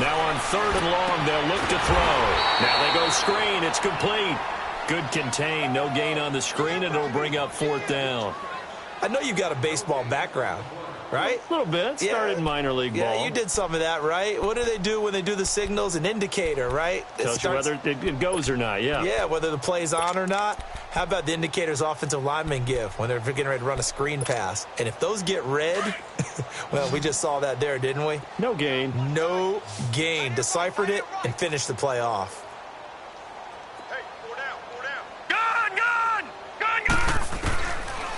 Now on 3rd and long, they'll look to throw. Now they go screen. It's complete. Good contain. No gain on the screen, and it'll bring up 4th down. I know you've got a baseball background, right? A little bit. Started in minor league ball. Yeah, you did some of that, right? What do they do when they do the signals? An indicator, right? Tells you whether it goes or not, yeah. Yeah, whether the play's on or not. How about the indicators offensive linemen give when they're getting ready to run a screen pass? And if those get red, well, we just saw that there, didn't we? No gain. No gain. Deciphered it and finished the play off.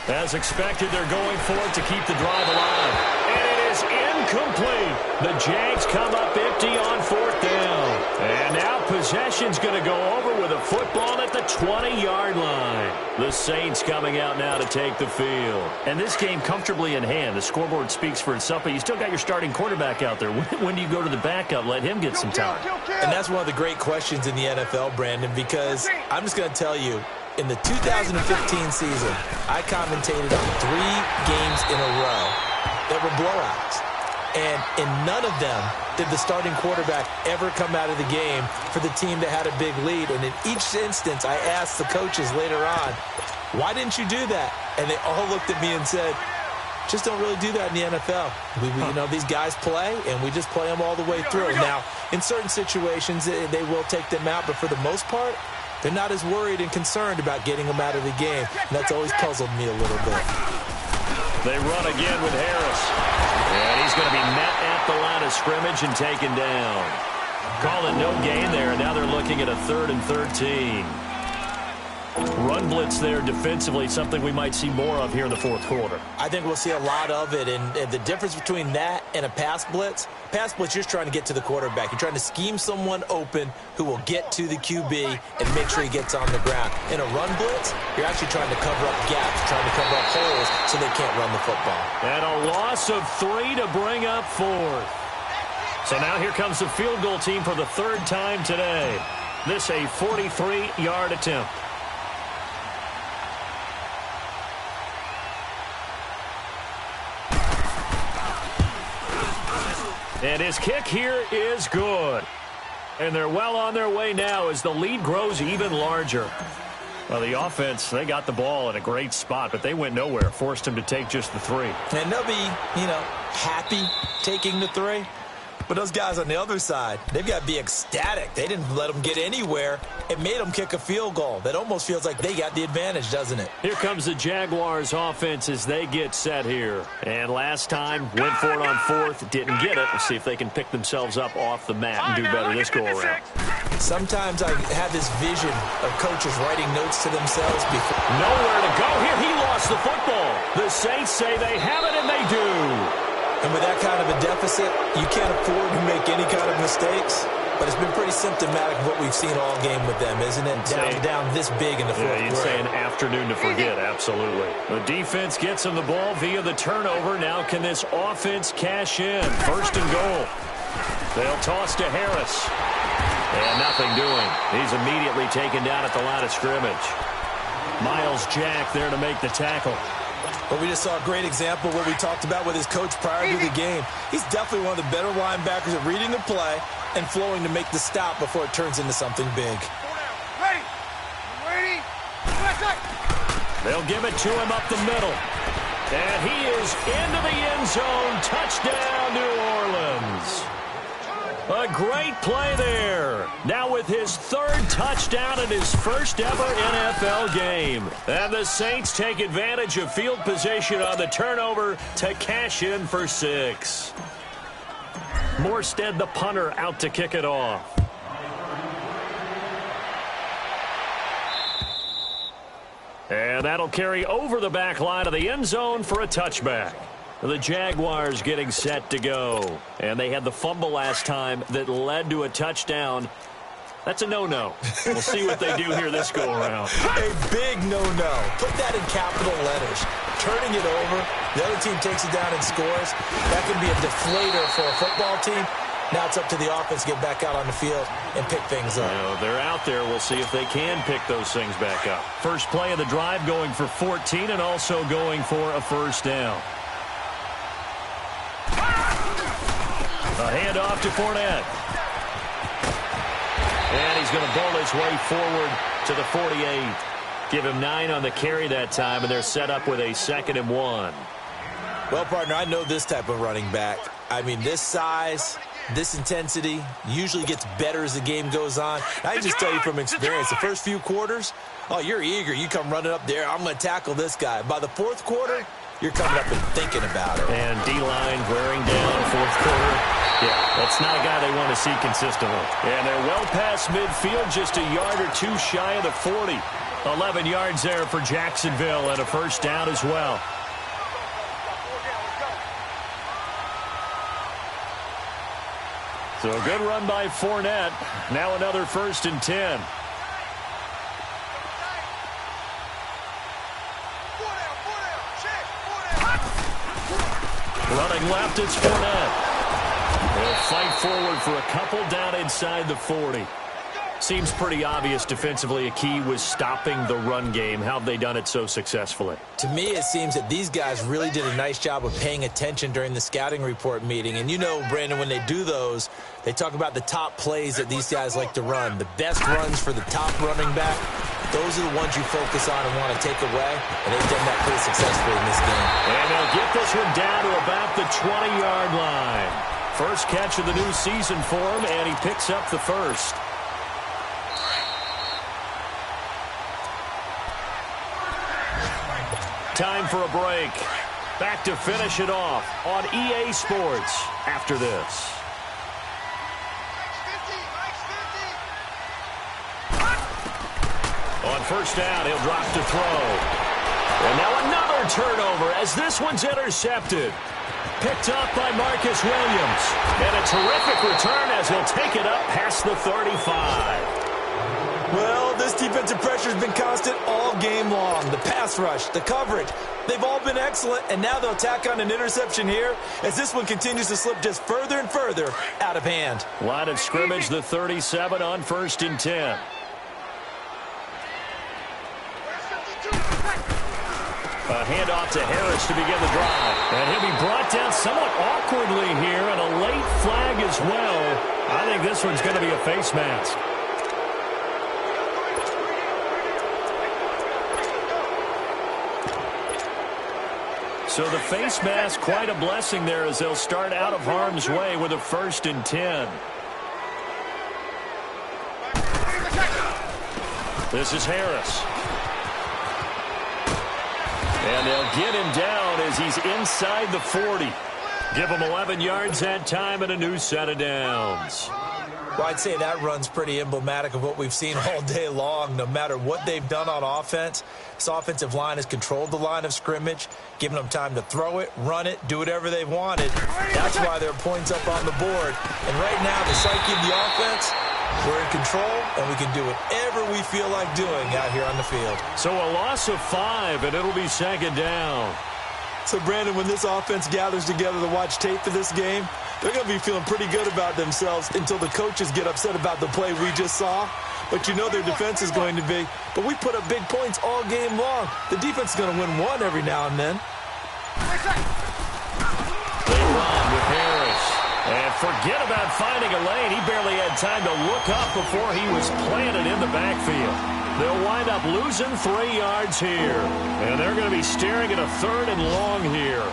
As expected, they're going for it to keep the drive alive. And it is incomplete. The Jags come up empty on 4th down. And now possession's going to go over with a football at the 20-yard line. The Saints coming out now to take the field. And this game comfortably in hand. The scoreboard speaks for itself, but you still got your starting quarterback out there. When do you go to the backup? Let him get some time. And that's one of the great questions in the NFL, Brandon, because I'm just going to tell you, in the 2015 season, I commentated on 3 games in a row that were blowouts. And in none of them did the starting quarterback ever come out of the game for the team that had a big lead. And in each instance, I asked the coaches later on, why didn't you do that? And they all looked at me and said, just don't really do that in the NFL. These guys play, and we just play them all the way through. Now, in certain situations, they will take them out, but for the most part, they're not as worried and concerned about getting them out of the game. And that's always puzzled me a little bit. They run again with Harris. And he's going to be met at the line of scrimmage and taken down. Calling no gain there, and now they're looking at a 3rd and 13. Run blitz there defensively, something we might see more of here in the 4th quarter. I think we'll see a lot of it, and the difference between that and a pass blitz, you're just trying to get to the quarterback. You're trying to scheme someone open who will get to the QB and make sure he gets on the ground. In a run blitz, you're actually trying to cover up gaps, trying to cover up holes so they can't run the football. And a loss of 3 to bring up 4th. So now here comes the field goal team for the 3rd time today. This a 43-yard attempt. And his kick here is good. And they're well on their way now as the lead grows even larger. Well, the offense, they got the ball in a great spot, but they went nowhere, forced him to take just the 3. And they'll be, happy taking the 3. But those guys on the other side, they've got to be ecstatic. They didn't let them get anywhere. It made them kick a field goal. That almost feels like they got the advantage, doesn't it? Here comes the Jaguars offense as they get set here. And last time, went for it on fourth, didn't get it. We'll see if they can pick themselves up off the mat and do better this go-around. Sometimes I have this vision of coaches writing notes to themselves before. Nowhere to go here. He lost the football. The Saints say they have it, and they do. And with that kind of a deficit, you can't afford to make any kind of mistakes. But it's been pretty symptomatic of what we've seen all game with them, isn't it? Down this big in the fourth quarter. You'd say an afternoon to forget, absolutely. The defense gets him the ball via the turnover. Now can this offense cash in? First and goal. They'll toss to Harris. And nothing doing. He's immediately taken down at the line of scrimmage. Miles Jack there to make the tackle. But we just saw a great example of what we talked about with his coach prior to the game. He's definitely one of the better linebackers at reading the play and flowing to make the stop before it turns into something big. Ready? They'll give it to him up the middle. And he is into the end zone. Touchdown, New Orleans. A great play there. Now with his third touchdown in his first ever NFL game. And the Saints take advantage of field position on the turnover to cash in for 6. Morstead, the punter, out to kick it off. And that'll carry over the back line of the end zone for a touchback. The Jaguars getting set to go. And they had the fumble last time that led to a touchdown. That's a no-no. We'll see what they do here this go-around. A big no-no. Put that in capital letters. Turning it over, the other team takes it down and scores. That can be a deflator for a football team. Now it's up to the offense to get back out on the field and pick things up. They're out there. We'll see if they can pick those things back up. First play of the drive going for 14 and also going for a first down. A handoff to Fournette. And he's going to bowl his way forward to the 48. Give him 9 on the carry that time, and they're set up with a 2nd and 1. Well, partner, I know this type of running back. I mean, this size, this intensity usually gets better as the game goes on. I just tell you from experience, the first few quarters, oh, you're eager. You come running up there. I'm going to tackle this guy. By the fourth quarter, you're coming up and thinking about it. And D-line wearing down fourth quarter. Yeah, that's not a guy they want to see consistently. And they're well past midfield, just a yard or two shy of the 40. 11 yards there for Jacksonville and a first down as well. So a good run by Fournette. Now another 1st and 10. Running left, it's Fournette. They'll fight forward for a couple down inside the 40. Seems pretty obvious defensively a key was stopping the run game. How have they done it so successfully? To me, it seems that these guys really did a nice job of paying attention during the scouting report meeting. And you know, Brandon, when they do those, they talk about the top plays that these guys like to run. The best runs for the top running back, those are the ones you focus on and want to take away. And they've done that pretty successfully in this game. And they'll get this one down to about the 20-yard line. First catch of the new season for him, and he picks up the first. Time for a break. Back to finish it off on EA Sports after this. On first down, he'll drop to throw. And now another turnover as this one's intercepted. Picked up by Marcus Williams. And a terrific return as he'll take it up past the 35. Well, this defensive pressure has been constant all game long. The pass rush, the coverage, they've all been excellent, and now they'll tack on an interception here as this one continues to slip just further and further out of hand. Line of scrimmage, the 37 on 1st and 10. A handoff to Harris to begin the drive. And he'll be brought down somewhat awkwardly here, and a late flag as well. I think this one's going to be a face mask. So the face mask, quite a blessing there as they'll start out of harm's way with a 1st and 10. This is Harris. And they'll get him down as he's inside the 40. Give him 11 yards that time and a new set of downs. Well, I'd say that run's pretty emblematic of what we've seen all day long. No matter what they've done on offense, this offensive line has controlled the line of scrimmage, given them time to throw it, run it, do whatever they've wanted. That's why there are points up on the board. And right now, the psyche of the offense, we're in control, and we can do whatever we feel like doing out here on the field. So a loss of 5, and it'll be 2nd down. So, Brandon, when this offense gathers together to watch tape for this game, they're going to be feeling pretty good about themselves until the coaches get upset about the play we just saw. But you know their defense is going to be. But we put up big points all game long. The defense is going to win one every now and then. They run with Harris. And forget about finding a lane. He barely had time to look up before he was planted in the backfield. They'll wind up losing 3 yards here. And they're going to be staring at a 3rd and long here.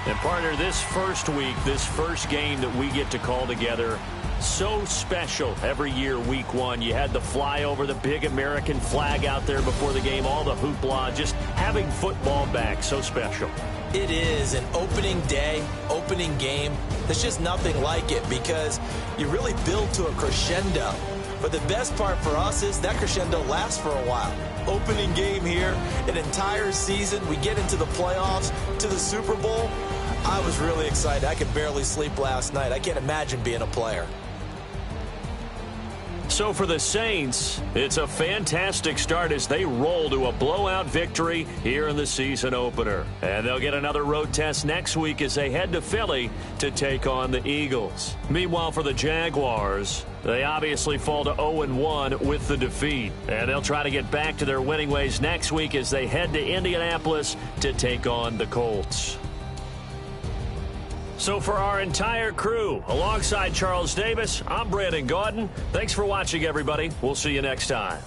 And partner, this first week, this first game that we get to call together, so special every year, week 1. You had the flyover, the big American flag out there before the game, all the hoopla, just having football back, so special. It is an opening day, opening game. There's just nothing like it because you really build to a crescendo. But the best part for us is that crescendo lasts for a while. Opening game here, an entire season. We get into the playoffs, to the Super Bowl. I was really excited. I could barely sleep last night. I can't imagine being a player. So for the Saints, it's a fantastic start as they roll to a blowout victory here in the season opener. And they'll get another road test next week as they head to Philly to take on the Eagles. Meanwhile, for the Jaguars, they obviously fall to 0-1 with the defeat. And they'll try to get back to their winning ways next week as they head to Indianapolis to take on the Colts. So for our entire crew, alongside Charles Davis, I'm Brandon Gaudin. Thanks for watching, everybody. We'll see you next time.